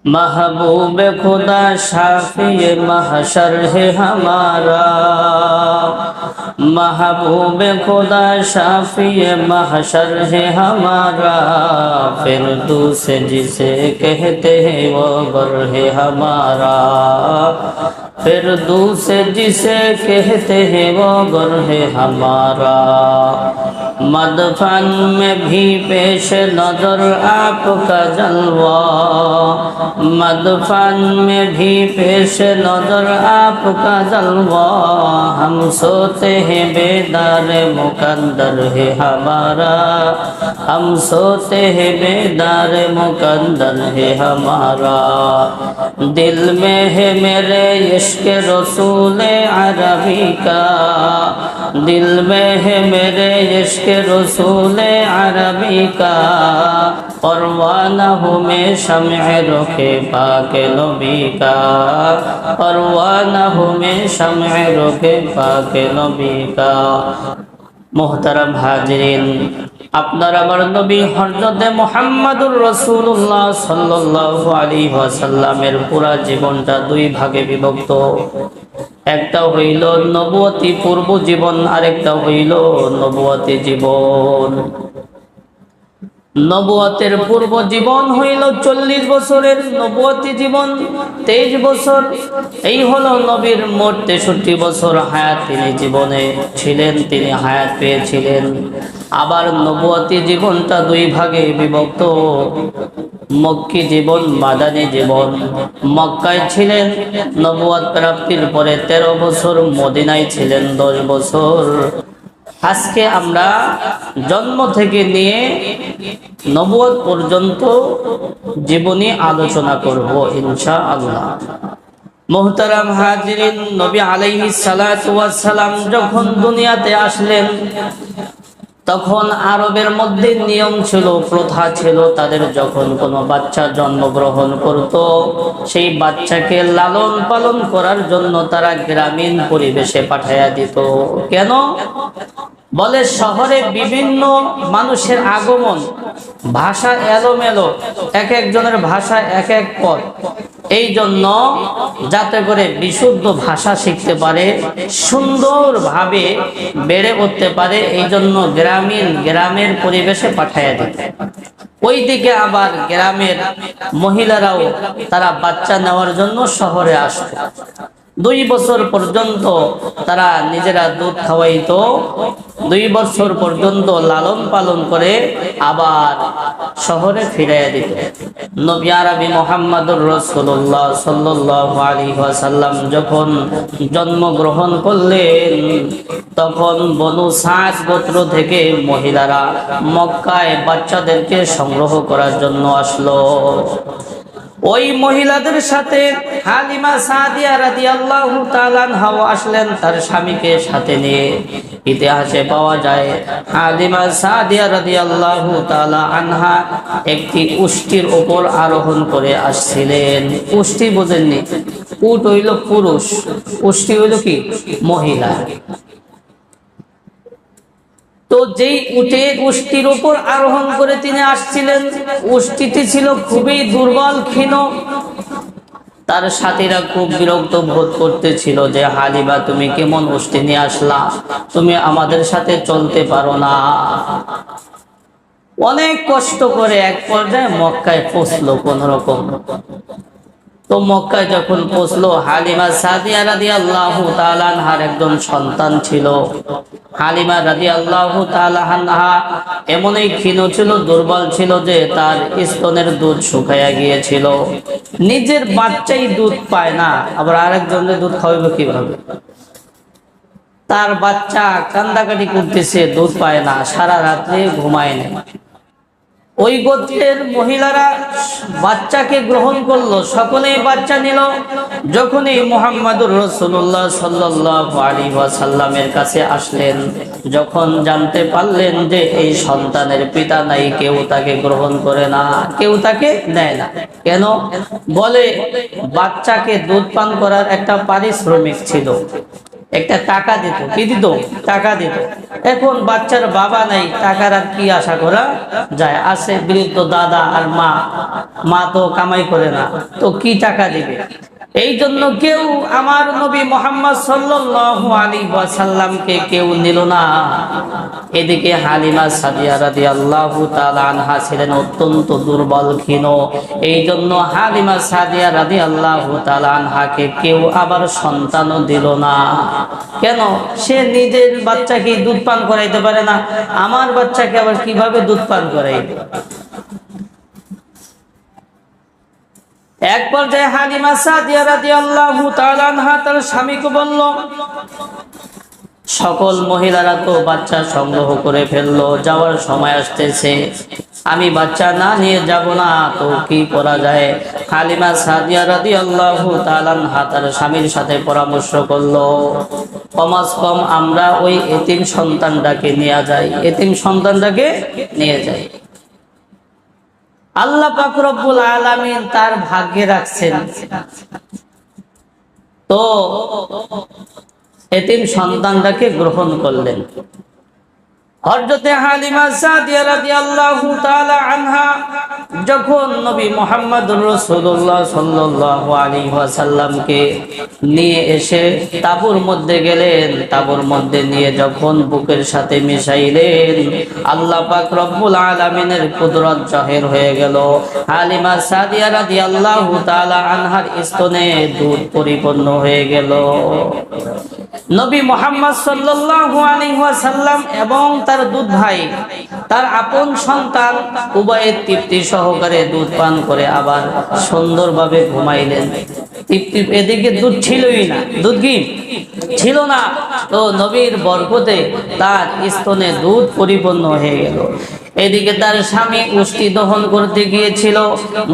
महबूब खुदा शाफी महशर है हमारा, महबूब खुदा शाफी महशर है हमारा। फिरदौस जिसे कहते हैं वो घर है हमारा, फिरदौस जिसे कहते हैं वो घर है हमारा। मदफन में भी पेश नजर आपका जलवा, मदफन में भी पेश नजर आपका जलवा। हम सोते हैं बेदार मुकद्दर है हमारा, हम सोते हैं बेदार मुकद्दर है हमारा। दिल में है मेरे इश्क रसूल अरबी का, दिल में है मेरे इश्क रसूल अरबी का। परवाना हूँ मैं शम्अ रुखे पाक नबी का, परवाना हूँ मैं शम्अ रुखे पाक नबी का। मोहतरम हाजिरीन, আপনার আমার নবী হযরত মুহাম্মদুর রাসূলুল্লাহ সাল্লাল্লাহু আলাইহি ওয়াসাল্লামের পুরা জীবনটা দুই ভাগে বিভক্ত। একটা হইল নবুয়তি পূর্ব জীবন, আরেকটা হইল নবুয়তি জীবন। নবুয়তের পূর্ব জীবন হইল 40 বছরের, নবুয়তি জীবন 23 বছর। এই হলো নবীর মোট 63 বছর হায়াত তিনি জীবনে ছিলেন, তিনি হায়াত পেয়েছিলেন। আবার নবুয়তি জীবনটা দুই ভাগে বিভক্ত, মক্কি জীবন, মাদানী জীবন। মক্কায় ছিলেন নবুয়ত প্রাপ্তির পরে 13 বছর, মদিনায় ছিলেন 10 বছর। আজকে আমরা জন্ম থেকে নিয়ে নবুয়ত পর্যন্ত জীবনী আলোচনা করব ইনশাআল্লাহ। মুহতারাম হাজিরিন, নবী আলাইহিস সালাতু ওয়াস সালাম যখন দুনিয়াতে আসলেন তখন আরবের মধ্যে নিয়ম ছিল, প্রথা ছিল, তাদের যখন কোনো বাচ্চা জন্মগ্রহণ করত সেই বাচ্চাকে লালন পালন করার জন্য তারা গ্রামীণ পরিবেশে পাঠাইয়া দিত। কেন? বলে শহরে বিভিন্ন মানুষের আগমন, ভাষা এলোমেলো, এক একজনের ভাষা এক এক পদ। এই জন্য যাতে করে বিশুদ্ধ ভাষা শিখতে পারে, সুন্দরভাবে বেড়ে উঠতে পারে, এই জন্য গ্রামের পরিবেশে পাঠাইয়া দিত। ওইদিকে আবার গ্রামের মহিলারাও তারা বাচ্চা নেওয়ার জন্য শহরে আসত। 2 বছর পর্যন্ত তারা নিজেরা দুধ খাওয়াইতো, 2 বছর পর্যন্ত লালন পালন করে আবার শহরে ফিরাইয়া দিত। নবী আরবি মুহাম্মদুর রাসূলুল্লাহ সাল্লাল্লাহু আলাইহি ওয়াসাল্লাম যখন জন্মগ্রহণ করলেন তখন বনু সাদ গোত্র থেকে মহিলারা মক্কায় বাচ্চাদেরকে সংগ্রহ করার জন্য আসলো। ওই মহিলাদের সাথে হালিমা সাদিয়া রাদিয়াল্লাহু তাআলা আনহা আসলেন তার স্বামীকে সাথে নিয়ে। ইতিহাসে পাওয়া যায় হালিমা সাদিয়া রাদিয়াল্লাহু তাআলা আনহা একটি উষ্টির উপর আরোহণ করে আসছিলেন। উষ্টি বোঝেননি? উট হইল পুরুষ, উষ্টি হইল কি মহিলা। তো যেই উষ্টির উপর আরোহণ করে তিনি আসছিলেন, উষ্টিটি ছিল খুবই দুর্বল, ক্ষীণ। তার সাথীরা খুব বিরক্ত বোধ করতেছিল যে হালিমা তুমি কেমন উষ্টি নিয়ে আসলা, তুমি আমাদের সাথে চলতে পারো না। অনেক কষ্ট করে এক পর্যায়ে মক্কায় পৌঁছলো কোন রকম। তো মক্কায় যখন পৌঁছলো, হালিমা সাদিয়া রাদিয়াল্লাহু তাআলা আনহার একজন সন্তান ছিল। হালিমা রাদিয়াল্লাহু তাআলা আনহা এমনই ক্ষীণ ছিল, দুর্বল ছিল যে তার স্তনের দুধ শুকাইয়া গিয়েছিল। নিজের বাচ্চাই দুধ পায় না, আবার আরেকজনের দুধ খাওয়াবে কিভাবে? তার বাচ্চা কান্দাকাটি করতেছে, দুধ পায় না, সারা রাত্রে ঘুমায় না। ওই গোত্রের মহিলারা বাচ্চাকে গ্রহণ করলো, সকলেই বাচ্চা নিল। যখনই মুহাম্মদুর রাসূলুল্লাহ সাল্লাল্লাহু আলাইহি ওয়াসাল্লামের কাছে আসলেন, যখন জানতে পারলেন যে এই সন্তানের পিতা নাই, কেউ তাকে গ্রহণ করে না, কেউ তাকে নেয় না। কেন? বলে বাচ্চাকে দুধ পান করার একটা পারিশ্রমিক ছিল। একটা টাকা দিত, কি দিত? টাকা দিত। এখন বাচ্চার বাবা নাই, টাকার আর কি আশা করা যায়? আছে বৃদ্ধ দাদা আর মা, মা তো কামাই করে না, তো কি টাকা দিবে? এই জন্য কেউ আমার নবী মুহাম্মদ সাল্লাল্লাহু আলাইহি ওয়াসাল্লামকে কেউ নিল না। এদিকে হালিমা সাদিয়া রাদিয়াল্লাহু তাআলা আনহা ছিলেন অত্যন্ত দুর্বল ক্ষীণ। এই জন্য হালিমা সাদিয়া রাদিয়াল্লাহু তাআলা আনহাকে কেউ আবার সন্তানও দিল না। কেন? সে নিজের বাচ্চাকে দুধ পান করাইতে পারে না, আমার বাচ্চাকে আবার কিভাবে দুধ পান করাইবে? এক পর্যায়ে হালিমা সাদিয়া রাদিয়াল্লাহু তাআলা আনহা তার স্বামীকে বলল, সকল মহিলারা তো বাচ্চা সংগ্রহ করে ফেললো, যাওয়ার সময় আসতেছে, আমি বাচ্চা না নিয়ে যাব না, তো কি করা যায়? হালিমা সাদিয়া রাদিয়াল্লাহু তাআলা আনহা তার স্বামীর সাথে পরামর্শ করলো, কমাস কম আমরা ওই এতিম সন্তানটাকে নিয়ে যাই, এতিম সন্তানটাকে নিয়ে যাই। আল্লাহ পাক রব্বুল আলামিন তার ভাগ্যে রাখছেন, তো এতিম সন্তানটাকে গ্রহণ করলেন। হযরতে হালিমা সাদিয়া রাদিয়াল্লাহু তাআলা আনহা যখন নবী মুহাম্মদুর রাসূলুল্লাহ সাল্লাল্লাহু আলাইহি ওয়াসাল্লামকে নিয়ে এসে তাঁবুর মধ্যে গেলেন, তাঁবুর মধ্যে নিয়ে যখন বুকের সাথে মিশাইলেন, আল্লাহ পাক রব্বুল আলামিনের কুদরত জাহির হয়ে গেল। হালিমা সাদিয়া রাদিয়াল্লাহু তাআলা আনহার স্তনে দুধ পরিপূর্ণ হয়ে গেল। নবী মুহাম্মদ সাল্লাল্লাহু আলাইহি ওয়াসাল্লাম এবং তার দুধ ভাই, তার আপন সন্তান উভয়ে তৃপ্তি সহকারে দুধ পান করে আবার সুন্দরভাবে ঘুমাইলেন। তৃপ্তি, এদিকে দুধ ছিলই না, দুধ কি ছিল না, তো নবীর বরকতে তার স্তনে দুধ পরিপূর্ণ হয়ে গেল। এদিকে তার স্বামী উষ্টি দহন করতে গিয়েছিল,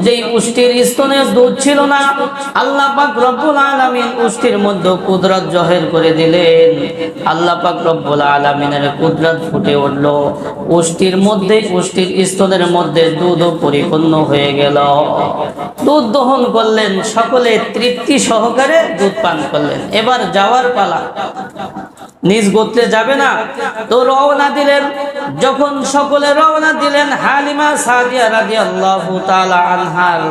যেই উষ্টির স্তনে দুধ ছিল না, আল্লাহ পাক রব্বুল আলামিন উষ্টির মধ্যে কুদরত জহির করে দিলেন। আল্লাহ পাক রব্বুল আলামিনের কুদরত ফুটে উঠল, উষ্টির মধ্যে, উষ্টির স্তনের মধ্যে দুধও পরিপূর্ণ হয়ে গেল। দুধ দহন করলেন, সকলে তৃপ্তি সহকারে দুধ পান করলেন। এবার যাওয়ার পালা, নিজ গোত্রে যাবে না, তো রওনা দিলেন। যখন সকলে রওনা দিলেন, হালিমা সাদিয়া রাদিয়াল্লাহু তাআলা আনহার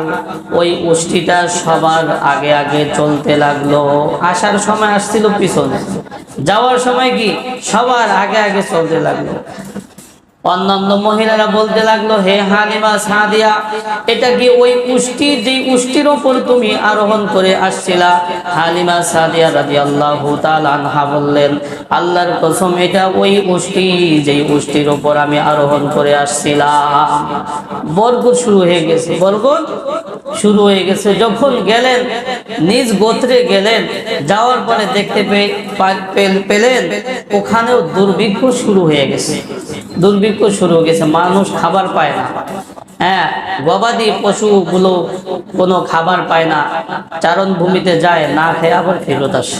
ওই উষ্টিটা সবার আগে আগে চলতে লাগলো। আসার সময় আসছিল পিছনে, যাওয়ার সময় কি সবার আগে আগে চলতে লাগলো। অন্যান্য মহিলারা বলতে লাগলো, হে হালিমা সাদিয়া, এটা কি ওই উষ্টি, যে উষ্টির উপর তুমি আরোহণ করে আসছিলা? হালিমা সাদিয়া রাদিয়াল্লাহু তাআলা আনহা বললেন, আল্লাহর কসম, এটা ওই উষ্টি, যেই উষ্টির উপর আমি আরোহণ করে আসছিলাম। বরকত শুরু হয়ে গেছে, বরকত শুরু হয়ে গেছে। যখন গেলেন, নিজ গোত্রে গেলেন, যাওয়ার পরে দেখতে পেলেন ওখানেও দুর্ভিক্ষ শুরু হয়ে গেছে, দুর্ভিক্ষ শুরু হয়ে গেছে, মানুষ খাবার পায় না। হ্যাঁ, গবাদি পশুগুলো কোনো খাবার পায় না, চারণ ভূমিতে যায়, না খেয়ে আবার ফেরত আসে।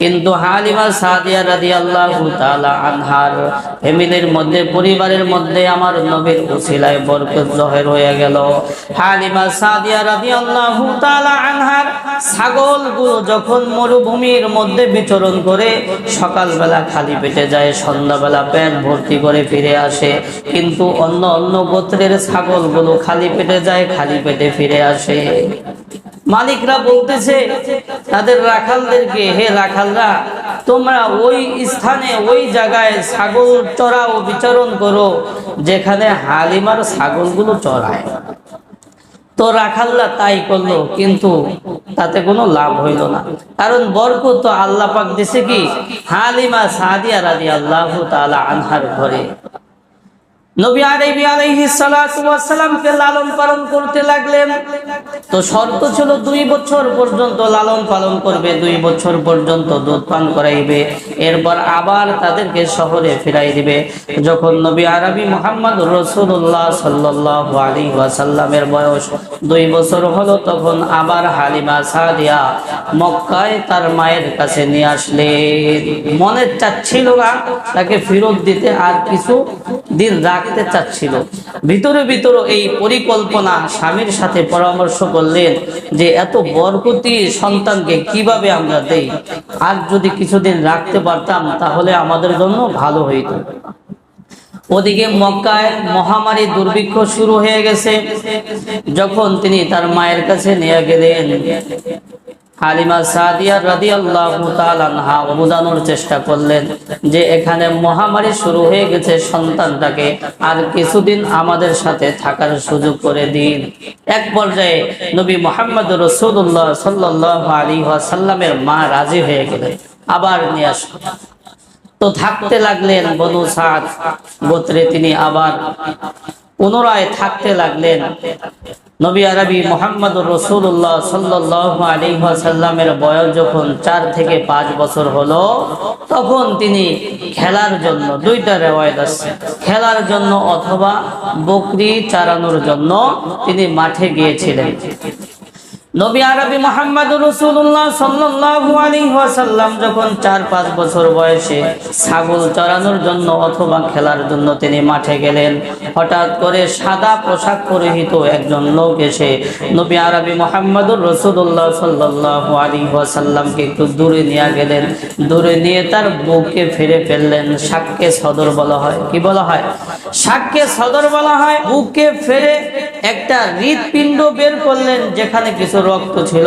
কিন্তু হালিমা সাদিয়া রাদিয়াল্লাহু তাআলা আনহার ফ্যামিলির মধ্যে, পরিবারের মধ্যে আমার নবীর উসিলায় বরকত জহির হয়ে গেল। হালিমা সাদিয়া রাদিয়াল্লাহু তাআলা আনহার ছাগলগুলো যখন মরুভূমির মধ্যে বিচরণ করে সকালবেলা খালি পেটে যায়, সন্ধ্যাবেলা পেট ভর্তি করে ফিরে আসে। কিন্তু অন্য অন্য গোত্রের ছাগলগুলো খালি পেটে যায়, খালি পেটে ফিরে আসে। মালিকরা বলতেছে তাদের রাখালদেরকে, হে রাখালরা, তোমরা ওই স্থানে, ওই জায়গায় ছাগল চড়াও, বিচরণ করো যেখানে হালিমার ছাগলগুলো চড়ায়। তো রাখালরা তাই করলো, কিন্তু তাতে কোনো লাভ হইল না। কারণ বরকত তো আল্লাহ পাক দিছে কি হালিমা সাদিয়া রাদিয়াল্লাহু তাআলা আনহার ঘরে। নবী আলাইহিস সালাতু ওয়াস সালামকে লালন পালন করতে লাগলেন। তো শর্ত ছিল 2 বছর পর্যন্ত লালন পালন করবে, 2 বছর পর্যন্ত দুধ পান করাইবে, এরপর আবার তাদেরকে শহরে ফিরাই দিবে। যখন নবী আরবি মুহাম্মদুর রাসূলুল্লাহ সাল্লাল্লাহু আলাইহি ওয়াসাল্লামের বয়স 2 বছর হলো, তখন আবার হালিমা সাদিয়া মক্কায় তার মায়ের কাছে নিয়ে আসলেন। মনে চাচ্ছিল না তাকে ফেরত দিতে, আর কিছু দিন রাখা রাখতে চাচ্ছিল। ভিতরে ভিতরে এই পরিকল্পনা স্বামীর সাথে পরামর্শ করলেন যে এত বরকতি সন্তানকে কিভাবে আমরা দেই, আর যদি কিছুদিন রাখতে পারতাম তাহলে আমাদের জন্য ভালো হইতো। ওদিকে মক্কায় মহামারী দুর্ভিক্ষ শুরু হয়ে গেছে। যখন তিনি তার মায়ের কাছে নিয়ে গেলেন, হালিমা সাদিয়া রাদিয়াল্লাহু তাআলা আনহা বোঝানোর চেষ্টা করলেন যে এখানে মহামারী শুরু হয়ে গেছে, সন্তানটাকে আর কিছুদিন আমাদের সাথে থাকার সুযোগ করে দিন। এক পর্যায়ে নবী মুহাম্মদ রাসূলুল্লাহ সাল্লাল্লাহু আলাইহি ওয়াসাল্লামের মা রাজি হয়ে গেলেন, আবার নিয়ে আসুন। তো থাকতে লাগলেন বনু সাদ গোত্রে, তিনি আবার পুনরায় থাকতে লাগলেন। নবী আরবি মুহাম্মদুর রাসূলুল্লাহ সাল্লাল্লাহু আলাইহি ওয়াসাল্লামের বয়স যখন 4 থেকে 5 বছর হলো, তখন তিনি খেলার জন্য, দুইটা রিওয়ায়াত আছে, খেলার জন্য অথবা বকরি চরানোর জন্য তিনি মাঠে গিয়েছিলেন। নবী আরবি মুহাম্মদুর রাসূলুল্লাহ সাল্লাল্লাহু আলাইহি ওয়াসাল্লাম যখন 4-5 বছর বয়সে ছাগল চরানোর জন্য অথবা খেলার জন্য তিনি মাঠে গেলেন, হঠাৎ করে সাদা পোশাক পরিহিত একজন লোক এসে নবী আরবি মুহাম্মদুর রাসূলুল্লাহ সাল্লাল্লাহু আলাইহি ওয়াসাল্লামকে একটু দূরে নিয়ে গেলেন। দূরে নিয়ে তার বুকে ফিরে ফেললেন। শাক্কে সদর বলা হয়। কি বলা হয়? শাক্কে সদর বলা হয়। বুকে ফিরে একটা হৃৎপিণ্ড বের করলেন যেখানে কিছু রক্ত ছিল,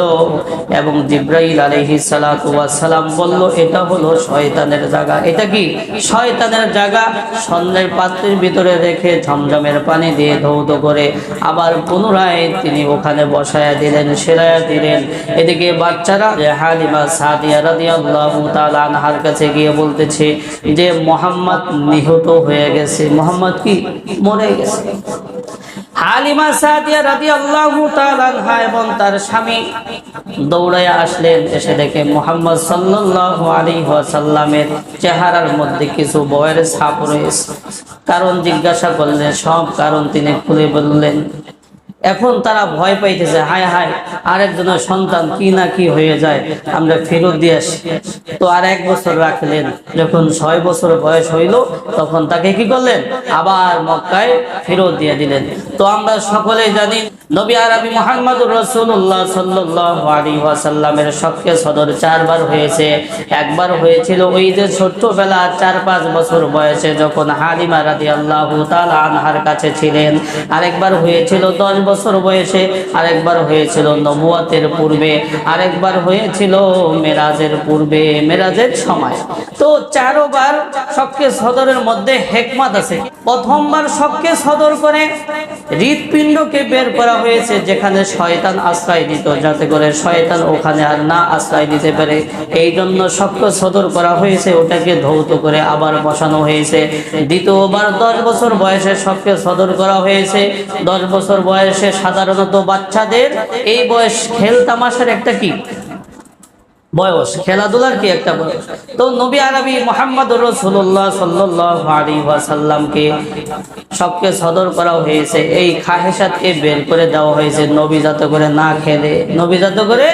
এবং জিবরাইল আলাইহিস সালাতু ওয়াস সালাম বলল এটা হলো শয়তানের জায়গা। এটা কি? শয়তানের জায়গা। স্বর্ণের পাত্রের ভিতরে রেখে ঝমঝমের পানি দিয়ে ধৌত করে আবার পুনরায় তিনি ওখানে বসায়া দিলেন, সেরায়া দিলেন। এদিকে বাচ্চারা হালিমা সাদিয়া রাদিয়াল্লাহু তাআলা আনহার কাছে গিয়ে বলতেছে যে মুহাম্মদ নিহত হয়ে গেছে, মুহাম্মদ কি মরে গেছে। হালিমা সাদিয়া রাদিয়াল্লাহু তাআলা আনহা এবং তার স্বামী দৌড়াইয়া আসলেন। এসে দেখে মুহাম্মদ সাল্লাল্লাহু আলাইহি ওয়াসাল্লামের চেহারার মধ্যে কিছু ভয়ের ছাপ রয়েছে। কারণ জিজ্ঞাসা করলেন, সব কারণ তিনি খুলে বললেন। এখন তারা ভয় পাইতেছে, হায় হায় আরেকজনের সন্তান কি না কি হয়ে যায়, আমরা ফেরত দিয়ে আসি। তো আর 1 বছর রাখলেন। যখন 6 বছর বয়স হইল তখন তাকে কি করলেন? আবার মক্কায় ফেরত দিয়ে দিলেন। তো আমরা সকলেই জানি নবী আরবি মুহাম্মদুর রাসূলুল্লাহ সাল্লাল্লাহু আলাইহি ওয়াসাল্লামের শক্কে সদর 4 বার হয়েছে। একবার হয়েছিল ওই যে ছোট্টবেলা 4-5 বছর বয়সে যখন হালিমা রাদিয়াল্লাহু তাআলা আনহার কাছে ছিলেন। আরেকবার হয়েছিল 10 বছর বয়সে, আরেকবার হয়েছিল নবুয়তের পূর্বে, আরেকবার হয়েছিল মেরাজের পূর্বে, মেরাজের সময়। তো 4 বার শক্কে সদরের মধ্যে হিকমত আছে। প্রথমবার শক্কে সদর করে হৃৎপিণ্ডকে বের করা হয়েছে যেখানে শয়তান আশ্রয় নিত, যাতে করে শয়তান ওখানে আর না আশ্রয় নিতে পারে। এই জন্য শক্কে সদর করা হয়েছে, ওটাকে ধৌত করে আবার বসানো হয়েছে। দ্বিতীয়বার 10 বছর বয়সে শক্কে সদর করা হয়েছে। 10 বছর বয়সে সাধারণত বাচ্চাদের এই বয়স খেল তামাশার একটা কি বয়স, খেলাধুলার কি একটা বয়স। তো নবী আরবি মুহাম্মদুর রাসূলুল্লাহ সাল্লাল্লাহু আলাইহি ওয়াসাল্লামকে শক্কে সদর করা হয়েছে, এই খাহেসাতকে বের করে দেওয়া হয়েছে নবী যাতে করে না খেলে, নবী যাতে করে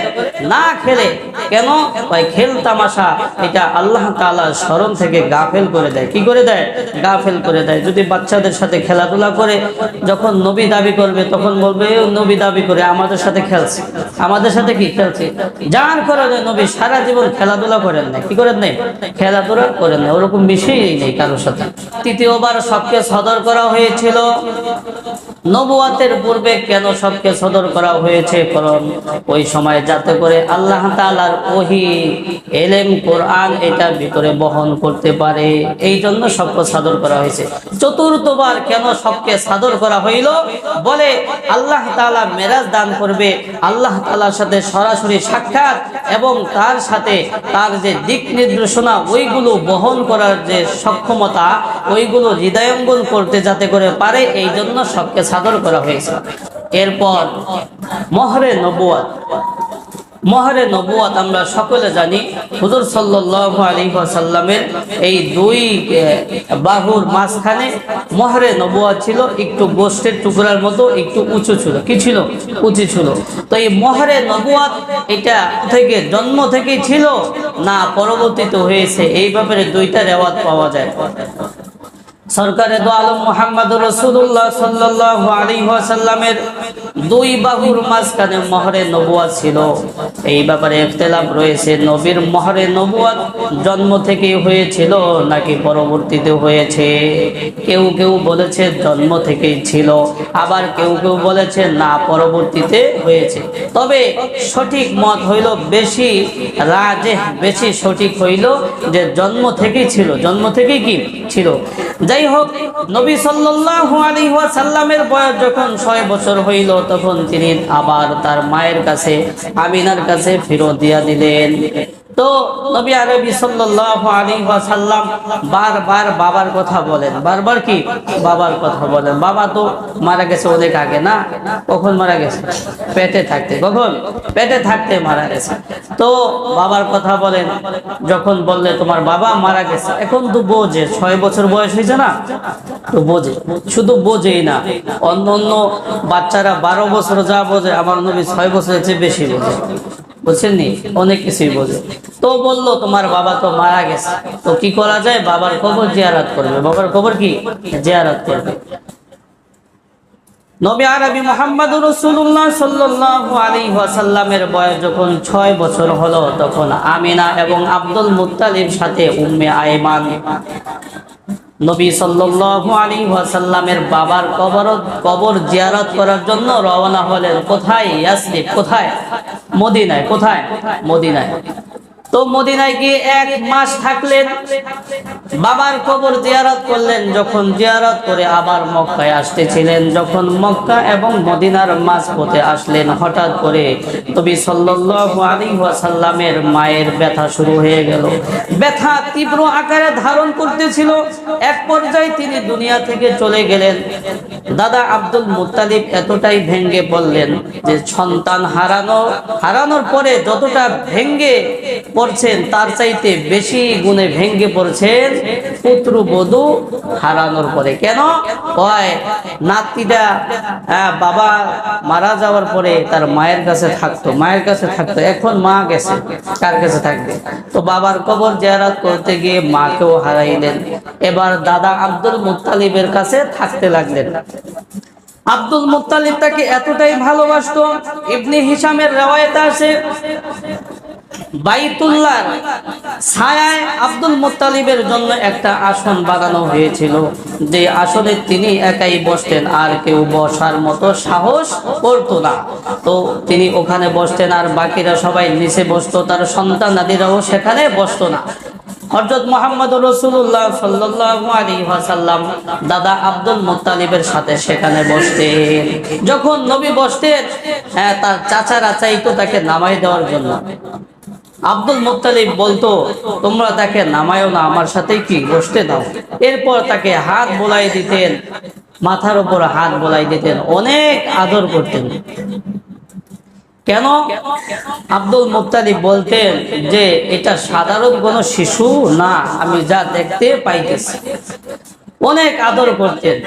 না খেলে। কেন? ভাই খেল তামাশা এটা আল্লাহ তাআলার স্মরণ থেকে গাফেল করে দেয়। কি করে দেয়? গাফেল করে দেয়। যদি বাচ্চাদের সাথে খেলাধুলা করে, যখন নবী দাবি করবে তখন বলবে নবী দাবি করে আমাদের সাথে খেলছে, আমাদের সাথে কি খেলছে। যার কারণে নবী সারা জীবন খেলাধুলা করেন না। কি করেন নাই? খেলাধুলা করেন না, ওরকম বিষয়ই নেই কারোর সাথে। তৃতীয়বার শক্কে সদর করা হয়েছিল নবুয়তের পূর্বে। কেন শক্কে সদর করা হয়েছে? কারণ ওই সময় যাতে করে আল্লাহ তাআলার ওহী, ইলম, কোরআন এটা ভিতরে বহন করতে পারে, এই জন্য শক্কে সদর করা হয়েছে। চতুর্থবার কেন শক্কে সদর করা হইল? বলে আল্লাহ তাআলা মেরাজ দান করবে, আল্লাহ তাআলার সাথে সরাসরি সাক্ষাৎ এবং তার সাথে তার যে দিক নির্দেশনা ওইগুলো বহন করার যে সক্ষমতা, ওইগুলো হৃদয়ঙ্গম করতে যাতে করে পারে, এই জন্য শক্কে সদর করা হয়েছে। এরপর মহরে নবুয়ত। মহরে নবুয়ত আমরা সকলে জানি হুজুর সাল্লাল্লাহু আলাইহি ওয়াসাল্লামের এই 2 বাহুর মাঝখানে মহরে নবুয়ত ছিল, একটু গোশতের টুকরার মতো একটু উঁচু ছিল। কি ছিল? উঁচু ছিল। তো এই মহরে নবুয়ত এটা থেকে জন্ম থেকেই ছিল না পরবর্তীতে হয়েছে, এই ব্যাপারে 2টা রিওয়ায়াত পাওয়া যায়। সরকারে দো আলম মুহাম্মদুর রাসূলুল্লাহ সাল্লাল্লাহু আলাইহি ওয়াসাল্লামের দুই বাহুর মাঝখানে মোহরে নবুয়ত ছিল। এই ব্যাপারে ইখতিলাফ রয়েছে, নবীর মোহরে নবুয়ত জন্ম থেকেই হয়েছিল নাকি পরবর্তীতে হয়েছে। কেউ কেউ বলেছে জন্ম থেকেই ছিল, আবার কেউ কেউ বলেছে না পরবর্তীতে হয়েছে। তবে সঠিক মত হইল বেশি রাজেহ, বেশি সঠিক হইল যে জন্ম থেকেই ছিল, জন্ম থেকেই কি ছিল। যাই হোক, নবী সাল্লাল্লাহু আলাইহি ওয়াসাল্লামের বয়স যখন 6 বছর হইল তখন তিনি আবার তার মায়ের কাছে আমিনার কাছে ফেরত দিয়া দিলেন। তো নবী আরবি সাল্লাল্লাহু আলাইহি ওয়াসাল্লাম বারবার বাবার কথা বলেন, বারবার কি বাবার কথা বলেন। বাবা তো মারা গেছে অনেক আগে, না কখন মারা গেছে? পেটে থাকতে। কখন? পেটে থাকতে মারা গেছে। তো বাবার কথা বলেন। যখন বললে তোমার বাবা মারা গেছে, এখন তো বোঝে, 6 বছর বয়স হয়েছে না, তো বোঝে। শুধু বোঝেই না, অন্য অন্য বাচ্চারা 12 বছর যা বোঝে, আমার নবী 6 বছরের চেয়ে বেশি বোঝে। বুঝছেননি? অনেক কিছুই বোঝে। তো বললো তোমার বাবা তো মারা গেছে, তো কি করা যায়? বাবার কবর জিয়ারত করবে। বাবার কবর কি জিয়ারত করবে। নবী আরবি মুহাম্মদুর রাসূলুল্লাহ সাল্লাল্লাহু আলাইহি ওয়াসাল্লামের বয়স যখন 6 বছর হলো তখন আমিনা এবং আব্দুল মুত্তালিব সাথে উম্মে আইমান নবী সাল্লাল্লাহু আলাইহি ওয়াসাল্লামের বাবার কবর জিয়ারত করার জন্য রওনা হলেন। কোথায়? ইয়াসরিব। কোথায়? মদিনায়। কোথায়? মদিনায়। তো মদিনায় গিয়ে 1 মাস থাকলেন, বাবার কবর জিয়ারত করলেন। যখন জিয়ারত করে আবার মক্কায় আসতেছিলেন, যখন মক্কা এবং মদিনার মাঝপথে আসলেন, হঠাৎ করে নবী সাল্লাল্লাহু আলাইহি ওয়াসাল্লামের মায়ের ব্যথা শুরু হয়ে গেল। ব্যথা তীব্র আকারে ধারণ করতেছিল। এক পর্যায়ে তিনি দুনিয়া থেকে চলে গেলেন। দাদা আব্দুল মুত্তালিব এতটাই ভেঙ্গে পড়লেন যে সন্তান হারানোর পরে যতটা ভেঙ্গে পড়ছেন তার চাইতে বেশি গুণে ভেঙ্গে পড়ছেন পুত্রবধূ হারানোর পরে। কেন? হয় নাতিটা বাবা মারা যাওয়ার পরে তার মায়ের কাছে থাকতো, এখন মা গেছে, কার কাছে থাকবে? তো বাবার কবর জিয়ারত করতে গিয়ে মাকেও হারাইলেন। এবার দাদা আব্দুল মুত্তালিবের কাছে থাকতে লাগলেন। আব্দুল মুত্তালিব তাকে এতটাই ভালোবাসতো, ইবনে হিশামের riwayate আছে বাইতুল্লাহর ছায়ায় আব্দুল মুত্তালিবের জন্য একটা আসন বানানো হয়েছিল, যে আসনে তিনি একাই বসতেন, আর কেউ বসার মতো সাহস করতো না। তো তিনি ওখানে বসতেন, আর বাকিরা সবাই নিচে বসতো, তার সন্তানাদিরাও সেখানে বসতো না। হযরত মুহাম্মদুর রাসূলুল্লাহ সাল্লাল্লাহু আলাইহি ওয়াসাল্লাম দাদা আব্দুল মুত্তালিবের সাথে সেখানে বসতেন। যখন নবী বসতেন, তার চাচারা চাইতো তাকে নামাই দেওয়ার জন্য। আব্দুল মুত্তালিব বলতো তোমরা তাকে নামায়ও না, আমার সাথেই কি বসতে দাও। এরপর তাকে হাত বোলাই দিতেন, মাথার উপর হাত বোলাই দিতেন, অনেক আদর করতেন। কেন? আব্দুল মুত্তালিব বলতেন যে এটা সাধারণ কোনো শিশু না, আমি যা দেখতে পাইতেছি। অনেক আদর করতেন।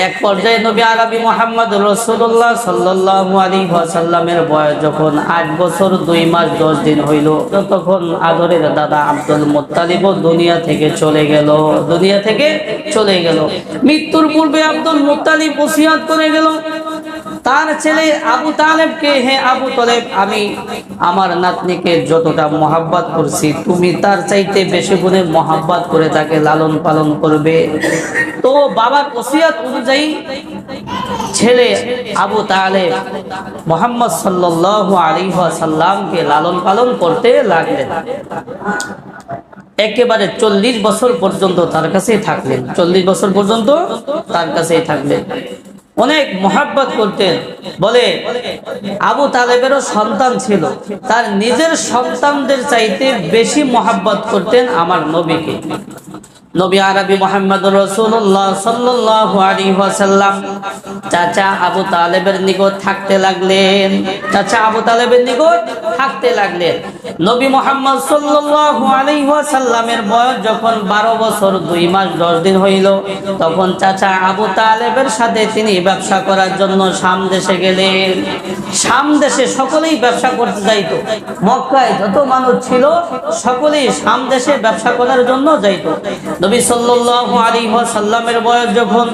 এক পর্যায়ে নবী আরবি মুহাম্মদুর রাসূলুল্লাহ সাল্লাল্লাহু আলাইহি ওয়াসাল্লামের বয়স যখন 8 বছর 2 মাস 10 দিন হইল, তখন আদরের দাদা আব্দুল মুত্তালিব দুনিয়া থেকে চলে গেল। মৃত্যুর পূর্বে আব্দুল মুত্তালিব ওসিয়ত করে গেল তার ছেলে আবু তালেবকে, হে আবু তালেব, আমি আমার নাতনিকে যতটা মহাব্বত করছি তুমি তার চাইতে বেশি গুণে মহাব্বত করে তাকে লালন পালন করবে। তো বাবার ওসিয়ত অনুযায়ী ছেলে আবু তালেব মুহাম্মদ সাল্লাল্লাহু আলাইহি ওয়াসাল্লামকে লালন পালন করতে লাগলেন। একেবারে 40 বছর পর্যন্ত তার কাছেই থাকলেন। 40 বছর পর্যন্ত তার কাছেই থাকলেন। অনেক মহাব্বত করতেন। বলে আবু তালেবেরও সন্তান ছিল, তার নিজের সন্তানদের চাইতে বেশি মহাব্বত করতেন আমার নবীকে। নবী আরবি মুহাম্মদুর রাসূলুল্লাহ সাল্লাল্লাহু আলাইহি ওয়াসাল্লাম চাচা আবু তালেবের নিকট থাকতে লাগলেন। নবী মুহাম্মদ সাল্লাল্লাহু আলাইহি ওয়াসাল্লামের বয়স যখন 12 বছর 2 মাস 10 দিন হইল, তখন চাচা আবু তালেবের সাথে তিনি ব্যবসা করার জন্য শাম দেশে গেলেন। শাম দেশে সকলেই ব্যবসা করতে যাইতো। মক্কায় যত মানুষ ছিল সকলেই শাম দেশে ব্যবসা করার জন্য যাইতো। নবী সাল্লাল্লাহু আলাইহি ওয়াসাল্লামের বয়স যখন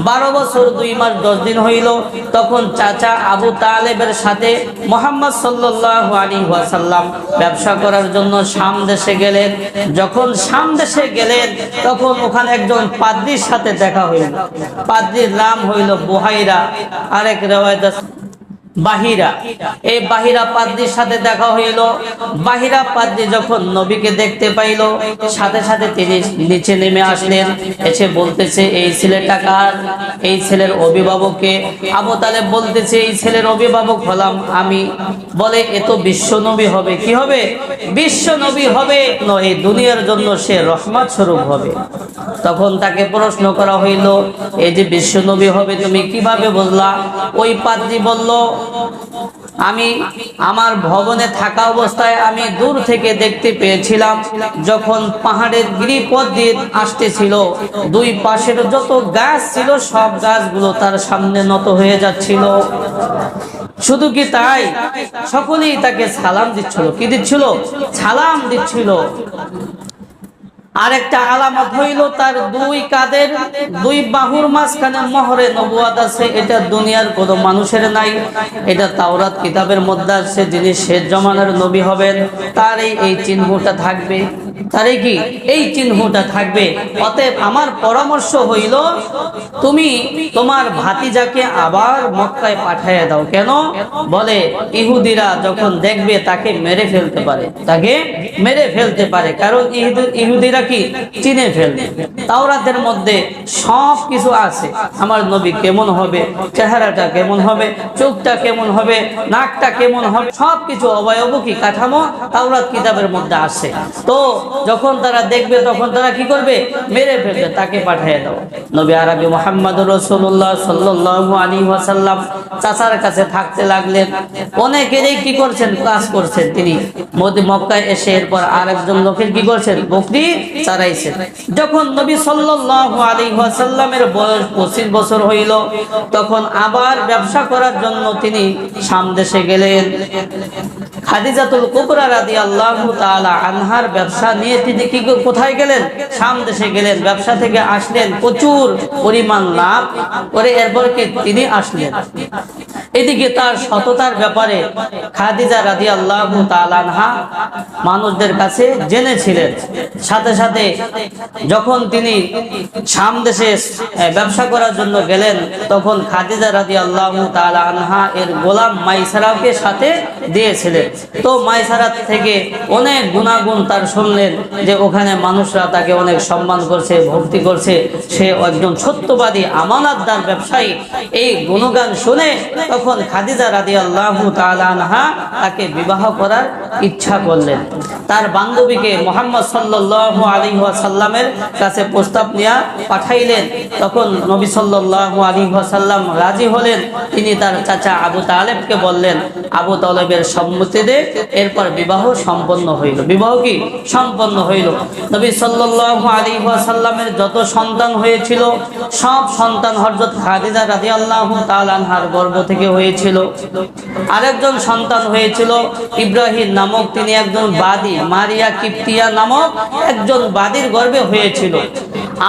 12 বছর 2 মাস 10 দিন হইল, তখন চাচা আবু তালেবের সাথে মুহাম্মদ সাল্লাল্লাহু আলাইহি ওয়াসাল্লাম ব্যবসা করার জন্য শাম দেশে গেলেন। যখন শাম দেশে গেলেন তখন ওখানে একজন পাদ্রীর সাথে দেখা হইল। পাদ্রীর নাম হইল বুহাইরা, আরেক রিওয়ায়াত বাহিরা। এই বাহিরা পাদ্রীর সাথে দেখা হইল। বাহিরা পাদ্রী যখন নবীকে দেখতে পাইল, সাথে সাথে তিনি নিচে নেমে আসলেন। এসে বলতেছে, এই ছেলেটা কার? এই ছেলের অভিভাবককে? আবু তালেব বলতেছে, এই ছেলের অভিভাবক হলাম আমি। বলে, এ তো বিশ্ব নবী হবে। কি হবে? বিশ্ব নবী হবে। এই দুনিয়ার জন্য সে রহমত স্বরূপ হবে। তখন তাকে প্রশ্ন করা হইল, এই যে বিশ্ব নবী হবে তুমি কিভাবে বুঝলা? ওই পাদ্রী বলল, আমি আমার ভবনে থাকা অবস্থায় আমি দূর থেকে দেখতে পেয়েছিলাম, যখন পাহাড়ের গিরিপথ দিয়ে আসতেছিল, দুই পাশের যত গাছ ছিল সব গাছগুলো তার সামনে নত হয়ে যাচ্ছিল। শুধু কি তাই, সকলেই তাকে সালাম দিচ্ছিল। কি দিচ্ছিল? সালাম দিচ্ছিল। আরেকটা আলামত হইল তার দুই কাঁধের দুই বাহুর মাঝখানে মোহরে নবুয়াত আছে। এটা দুনিয়ার কোনো মানুষের নাই। এটা তাওরাত কিতাবের মধ্যে আছে, যিনি শেষ জমানার নবী হবেন তার এই চিহ্নটা থাকবে। তারে কি এই চিহ্নটা থাকবে। অতএব আমার পরামর্শ হইল, তুমি তোমার ভাতিজাকে আবার মক্কায় পাঠিয়ে দাও। কেন? বলে, ইহুদিরা যখন দেখবে তাকে মেরে ফেলতে পারে, তাকে মেরে ফেলতে পারে। কারণ ইহুদিরা কি চিনে ফেলবে। তাওরাতের মধ্যে সব কিছু আছে। আমার নবী কেমন হবে, চেহারাটা কেমন হবে, চোখটা কেমন হবে, নাকটা কেমন হবে, সব কিছু অবয়ব কি কাঠামো তাওরাত কিতাবের মধ্যে আছে। তো যখন তারা দেখবে তখন তারা কি করবে? মেরে ফেলবে। তাকে পাঠিয়ে দাও। নবী আরবি মুহাম্মদুর রাসূলুল্লাহ সাল্লাল্লাহু আলাইহি ওয়াসাল্লাম চাচার কাছে থাকতে লাগলেন। অনেকেরই কি করছেন? কাজ করছেন। তিনি মক্কায় এসে এরপর আরেকজন লোকের কি করছেন? বকরি চড়াইছেন। যখন নবী সাল্লাল্লাহু আলাইহি ওয়াসাল্লামের বয়স 25 বছর হইল, তখন আবার ব্যবসা করার জন্য তিনি শাম দেশে গেলেন। খাদিজাতুল কুবরা রাদিয়াল্লাহু তাআলা আনহার ব্যবসা নিয়ে তিনি কি কোথায় গেলেন? শাম দেশে গেলেন। ব্যবসা থেকে আসলেন, প্রচুর পরিমাণ লাভ করে এরপর কি তিনি আসলেন। এদিকে তার সততার ব্যাপারে খাদিজা রাদিয়াল্লাহু তাআলা আনহা মানুষদের কাছে জেনেছিলেন। সাথে সাথে যখন তিনি শাম দেশে ব্যবসা করার জন্য গেলেন, তখন খাদিজা রাদিয়াল্লাহু তাআলা আনহা এর গোলাম মাইসারাকে সাথে দিয়েছিলেন। তো মাইসারা থেকে অনেক গুণাগুণ তার শুনলেন, যে ওখানে মানুষরা তাকে অনেক সম্মান করছে, ভক্তি করছে, সে একজন সত্যবাদী আমানতদার ব্যবসায়ী। এই গুণগান শুনে তখন খাদিজা রাদিয়াল্লাহু তাআলা আনহা তাকে বিবাহ করার ইচ্ছা করলেন। তার বান্ধবীকে মুহাম্মদ সাল্লাল্লাহু আলাইহি ওয়াসাল্লামের কাছে প্রস্তাব নিয়ে পাঠাইলেন। তখন নবী সাল্লাল্লাহু আলাইহি ওয়াসাল্লাম রাজি হলেন। তিনি তার চাচা আবু তালেবকে বললেন, আবু তালেবের সম্মতিতে এরপর বিবাহ সম্পন্ন হইল। বিবাহ কি সম্পন্ন হইল। নবী সাল্লাল্লাহু আলাইহি ওয়াসাল্লামের যত সন্তান হয়েছিল সব সন্তান হযরত খাদিজা রাদিয়াল্লাহু তাআলা আনহার গর্ভ থেকে হয়েছিল। আরেকজন সন্তান হয়েছিল ইব্রাহিম নামক, তিনি একজন বাদী, মারিয়া কিপ্তিয়া নামক একজন বাদীর গর্ভে হয়েছিল।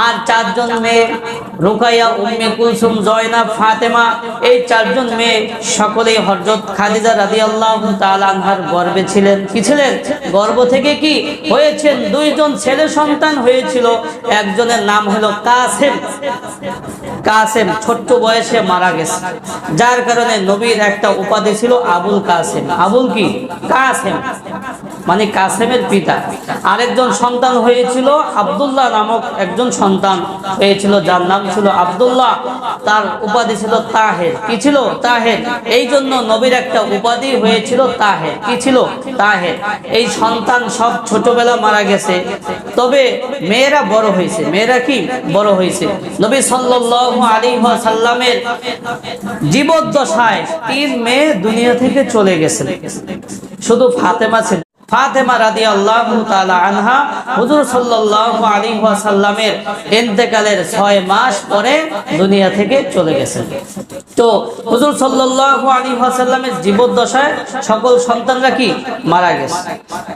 আর চারজন মেয়ে, রুকাইয়া, উম্মে কুলসুম, জয়নাব, ফাতেমা, এই চারজন মেয়ে সকলেই হযরত খাদিজা রাদিয়াল্লাহু তাআলা আনহার গর্ভে ছিলেন। কি ছিলেন? গর্ভ থেকে কি হয়েছেন? দুইজন ছেলে সন্তান হয়েছিল। একজনের নাম হলো কাসেম। কাসেম ছোট্ট বয়সে মারা গেছে, যার কারণে নবীর একটা উপাধি ছিল আবুল কাসেম। আবুল কি? কাসেম, মানে কাসেমের পিতা। আরেকজন সন্তান হয়েছিল আব্দুল্লাহ নামক একজন সন্তান হয়েছিল, যার নাম ছিল আব্দুল্লাহ। তার উপাধি ছিল তাহের। কি ছিল? তাহের। এই জন্য নবীর একটা উপাধি হয়েছিল তাহের। কি ছিল? তাহের। এই সন্তান সব ছোটবেলা মারা গেছে, তবে মেয়েরা বড় হয়েছে। মেয়েরা কি বড় হয়েছে। নবী সাল্লাল্লাহু আলাইহি ওয়াসাল্লামের জীবদ্দশায় 3 মেয়ে দুনিয়া থেকে চলে গেছে, শুধু ফাতেমা ছিল। ফাতেমা রাদিয়াল্লাহু তাআলা আনহা হুজুর সাল্লাল্লাহু আলাইহি ওয়াসাল্লামের ইন্তেকালের 6 মাস পরে দুনিয়া থেকে চলে গেছেন। তো হুজুর সাল্লাল্লাহু আলাইহি ওয়াসাল্লামের জীবদ্দশায় সকল সন্তানরা কি মারা গেছে।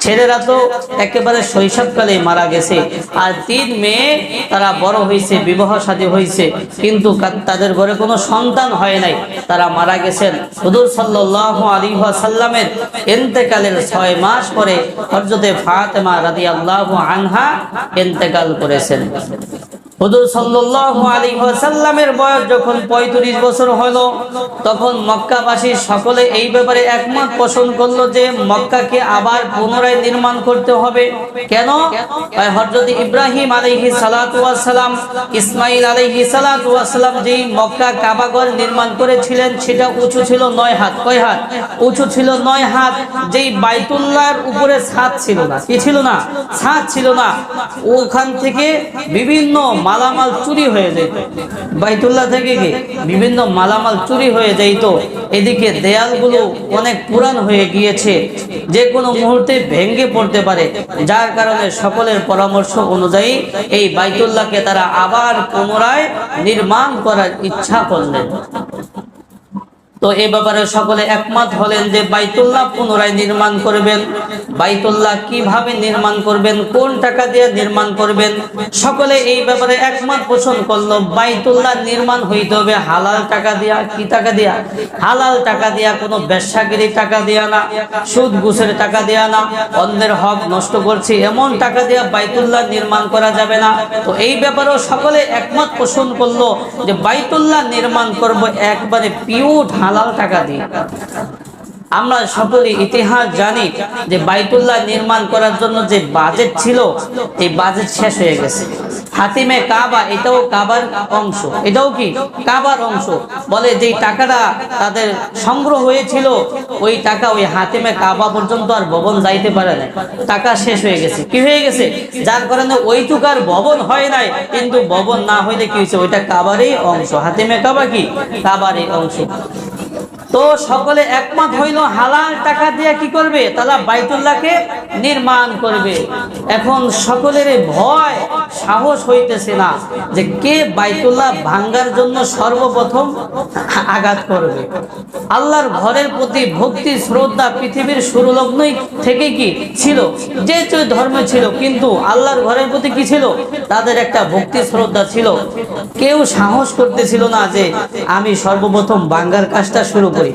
ছেলেরা তো একেবারে শৈশবকালে মারা গেছে, আর 3 মেয়ে তারা বড় হয়েছে, বিবাহ শাদী হয়েছে, কিন্তু তাদের ঘরে কোনো সন্তান হয় নাই, তারা মারা গেছেন। হুজুর সাল্লাল্লাহু আলাইহি ওয়াসাল্লামের ইন্তেকালের 6 মাস পরে হযরতে ফাতেমা রাদিয়াল্লাহু আনহা ইন্তেকাল করেছেন। হুজুর সাল্লাল্লাহু আলাইহি ওয়াসাল্লামের বয়স যখন 35 বছর হলো, তখন মক্কাবাসী সকলে এই ব্যাপারে একমত পোষণ করলো যে মক্কাকে আবার পুনরায় নির্মাণ করতে হবে। কেন? হযরত ইব্রাহিম আলাইহিস সালাতু ওয়াস সালাম, ইসমাঈল আলাইহিস সালাতু ওয়াস সালাম যেই মক্কা কাবাঘর নির্মাণ করেছিলেন সেটা উঁচু ছিল 9 হাত। কয় হাত? উঁচু ছিল 9 হাত। যেই বাইতুল্লাহর উপরে ছাদ ছিল না, কি ছিল না? ছাদ ছিল না। ওখান থেকে বিভিন্ন মালামাল চুরি হয়ে যেত, বাইতুল্লাহ থেকে কি বিভিন্ন মালামাল চুরি হয়ে যেত। এদিকে দেয়ালগুলো অনেক পুরান হয়ে গিয়েছে, যে কোনো মুহূর্তে ভেঙে পড়তে পারে, যার কারণে সকলের পরামর্শ অনুযায়ী এই বাইতুল্লাহকে তারা আবার পুনরায় নির্মাণ করার ইচ্ছা করলেন। তো এই ব্যাপারে সকলে একমত হলেন যে বাইতুল্লাহ পুনরায় নির্মাণ করবেন। বাইতুল্লাহ কিভাবে নির্মাণ করবেন, কোন টাকা দিয়ে নির্মাণ করবেন, সকলে এই ব্যাপারে একমত পোষণ করলো। বাইতুল্লাহ নির্মাণ হইতে হবে হালাল টাকা দিয়া। কি টাকা দিয়া? হালাল টাকা দিয়া, কোনো ব্যবসাগিরি টাকা দিয়া না, সুদ ঘুষের টাকা দিয়া না, অন্যের হক নষ্ট করছি এমন টাকা দিয়া বাইতুল্লাহ নির্মাণ করা যাবে না। তো এই ব্যাপারেও সকলে একমত পোষণ করলো যে বাইতুল্লাহ নির্মাণ করব একবারে পিওর হালাল টাকা দিয়ে। আমরা সকলে ইতিহাস জানি যে বাইতুল্লাহ নির্মাণ করার জন্য যে বাজেট ছিল, এই বাজেট শেষ হয়ে গেছে। হাতিমে কাবা, এটাও কাবার অংশ, এটাও কি কাবার অংশ। বলে যেই টাকাটা তাদের সংগ্রহ হয়েছিল, ওই টাকা ওই হাতিমে কাবা পর্যন্ত আর ভবন যাইতে পারে না, টাকা শেষ হয়ে গেছে। কি হয়ে গেছে? যার কারণে ওইটুকু আর ভবন হয় নাই। কিন্তু ভবন না হইলে কি হয়েছে? ওইটা কাবারই অংশ। হাতিমে কাবা কি কাবারই অংশ। তো সকলে একমত হইল হালাল টাকা দিয়ে কি করবে? তারা বাইতুল্লাহকে নির্মাণ করবে। এখন সকলের ভয়, সাহস হইতেছে না যে কে বাইতুল্লাহ ভাঙ্গার জন্য সর্বপ্রথম আঘাত করবে। আল্লাহর ঘরের প্রতি ভক্তি শ্রদ্ধা পৃথিবীর শুরু লগ্নই থেকে কি ছিল, যে ধর্মে ছিল, কিন্তু আল্লাহর ঘরের প্রতি কি ছিল? তাদের একটা ভক্তি শ্রদ্ধা ছিল। কেউ সাহস করতেছিল না যে আমি সর্বপ্রথম ভাঙ্গার কাজটা শুরু করি,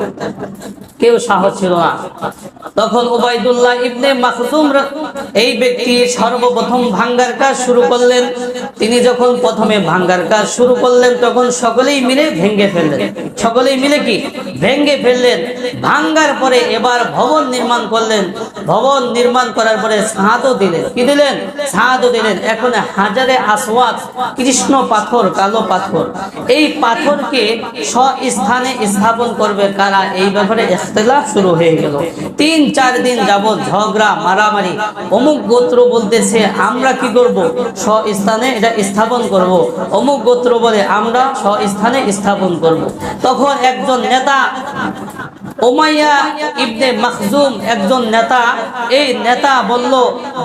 কেউ সাহস ছিল না। তখন উবাইদুল্লাহ ইবনে মাখজুম এই ব্যক্তি সর্বপ্রথম ভাঙ্গার কাজ শুরু করলেন। তিনি যখন প্রথমে ভাঙ্গার কাজ শুরু করলেন, তখন সকলেই মিলে ভেঙে ফেললেন। সকলেই মিলে কি ভেঙে ফেললেন। ভাঙ্গার পরে এবার ভবন নির্মাণ করলেন। ভবন নির্মাণ করার পরে ছাদও দিলেন। কি দিলেন? ছাদও দিলেন। এখন হাজারে আসওয়াদ, কৃষ্ণ পাথর, কালো পাথর, এই পাথরকে স্থানে স্থাপন করবে কারা, এই ব্যাপারে ইখতিলাফ শুরু হয়ে গেল। 3-4 দিন যাবত ঝগড়া মারামারি। অমুক গোত্র বলতেছে আমরা কি করব? স্থানে এটা স্থাপন করব। অমুক গোত্র বলে আমরা স্থানে স্থাপন করব। তখন একজন নেতা, উমাইয়া ইবনে মাখজুম একজন নেতা, এই নেতা বলল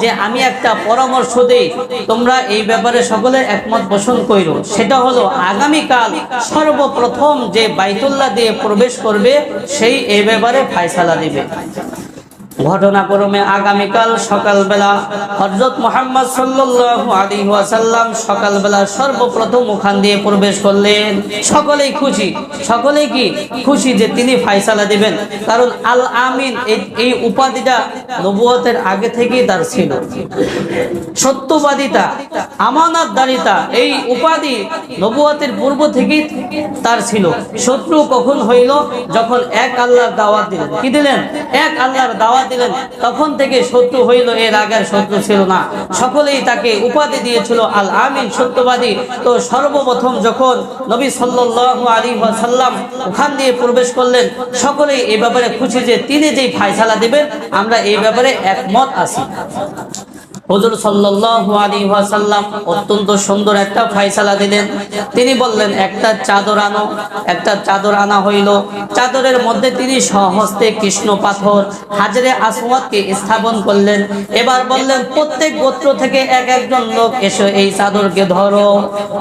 যে আমি একটা পরামর্শ দেই, তোমরা এই ব্যাপারে সকলে একমত পোষণ কইরো। সেটা হলো আগামীকাল সর্বপ্রথম যে বাইতুল্লাহ দিয়ে প্রবেশ করবে সেই এই ব্যাপারে ফয়সালা দিবে। ঘটনাক্রমে আগামীকাল সকালবেলা হযরত মুহাম্মদ সাল্লাল্লাহু আলাইহি ওয়াসাল্লাম সকালবেলা সর্বপ্রথম ওখান দিয়ে প্রবেশ করলেন। সকলেই খুশি, সকলেই কি খুশি যে তিনি ফয়সালা দিবেন। কারণ আল আমিন এই উপাধিটা নবুয়তের আগে থেকেই তার ছিল। সত্যবাদিতা, আমানতদারিতা, এই উপাধি নবুয়তের পূর্ব থেকেই তার ছিল। শত্রু কখন হইল? যখন এক আল্লাহর দাওয়াত দিলেন। কি দিলেন? এক আল্লাহর দাওয়াত দিলেন, তখন থেকে শত্রু হইল। এর আগের শত্রু ছিল না। সকলেই তাকে উপাধি দিয়েছিল আল আমিন, সত্যবাদী। তো সর্বপ্রথম যখন নবী সাল্লাল্লাহু আলাইহি ওয়াসাল্লাম ওখান দিয়ে প্রবেশ করলেন, সকলেই এই ব্যাপারে খুশি যে তিনি যেই ফয়সালা দিবেন আমরা এই ব্যাপারে একমত আছি। হুজুর সাল্লাল্লাহু আলাইহি ওয়াসাল্লাম অত্যন্ত সুন্দর একটা ফয়সালা দিলেন। তিনি বললেন একটা চাদর আনো। একটা চাদর আনা হইল। চাদরের মধ্যে তিনি স্বহস্তে কৃষ্ণ পাথর হাজরে আসওয়াদকে স্থাপন করলেন। এবার বললেন প্রত্যেক গোত্র থেকে এক একজন লোক এসে এই চাদরকে ধরো।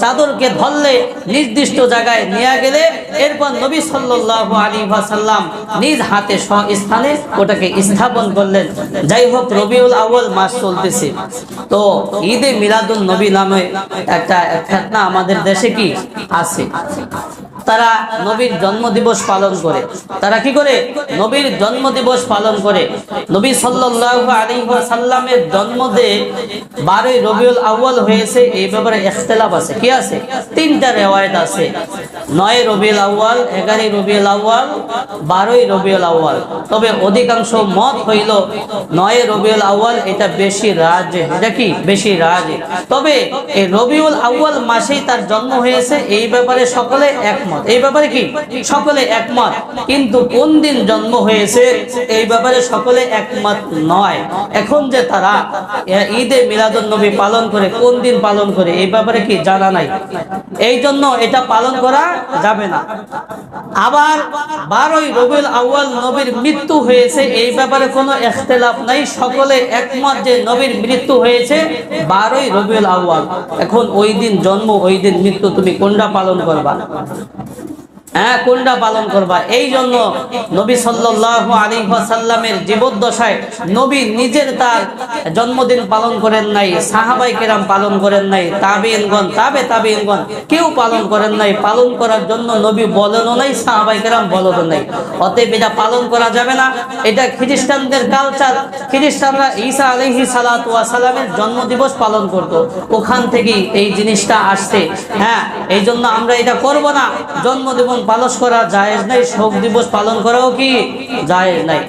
চাদরকে ধরলে নির্দিষ্ট জায়গায় নিয়ে গেলে এরপর নবী সাল্লাল্লাহু আলাইহি ওয়াসাল্লাম নিজ হাতে স্থানে ওটাকে স্থাপন করলেন। যাই হোক, রবিউল আউয়াল মাস চলতেছে, তো ঈদে মিলাদুন নবী নামে একটা ফিতনা আমাদের দেশে কি আছে। তারা নবীর জন্মদিবস পালন করে। তারা কি করে? নবীর জন্মদিবস পালন করে। নবী সাল্লাল্লাহু আলাইহি ওয়াসাল্লামের জন্মদিনে 12 রবিউল আউয়াল হয়েছে, এই ব্যাপারে ইখতিলাফ আছে। কি আছে? তিনটা রিওয়ায়াত আছে। 9 রবিউল আউয়াল, 11 রবিউল আউয়াল, 12 রবিউল আউয়াল। তবে অধিকাংশ মত হইল 9 রবিউল আউয়াল এটা বেশি রাজে। এটা কি বেশি রাজে। তবে এই রবিউল আউয়াল মাসেই তার জন্ম হয়েছে, এই ব্যাপারে সকলে একমত। এই ব্যাপারে কি সকলে একমত, কিন্তু কোন দিন জন্ম হয়েছে এই ব্যাপারে সকলে একমত নয়। এখন যে তারা ঈদে মিলাদুন নবী পালন করে, কোন দিন পালন করে এই ব্যাপারে কি জানা নাই, এই জন্য এটা পালন করা যাবে না। আবার 12 রবিউল আউয়াল নবীর মৃত্যু হয়েছে, এই ব্যাপারে কোনো ইখতিলাফ নাই, সকলে একমত যে নবীর মৃত্যু হয়েছে 12 রবিউল আউয়াল। এখন ওই দিন জন্ম, ওই দিন মৃত্যু, তুমি কোনটা পালন করবা? হ্যাঁ, কোনটা পালন করবা? এই জন্য নবী সাল্লাল্লাহু আলাইহি ওয়াসাল্লামের জীবদ্দশায় নবী নিজের তার জন্মদিন পালন করেন নাই, সাহাবায়ে কেরাম পালন করেন নাই, তাবেঈনগণ, তাবেঈনগণ কেউ পালন করেন নাই। পালন করার জন্য নবী বলেনও নাই, সাহাবায়ে কেরাম বলেনও নাই। অতএব এটা পালন করা যাবে না। এটা খ্রিস্টানদের কালচার। খ্রিস্টানরা ঈসা আলাইহিস সালাতু ওয়াস সালামের জন্মদিবস পালন করত, ওখান থেকেই এই জিনিসটা আসছে। হ্যাঁ, এই জন্য আমরা এটা করব না। জন্মদিবস পালন করা জায়েজ নাই, শোক দিবস পালন করাও কি জায়েজ নাই।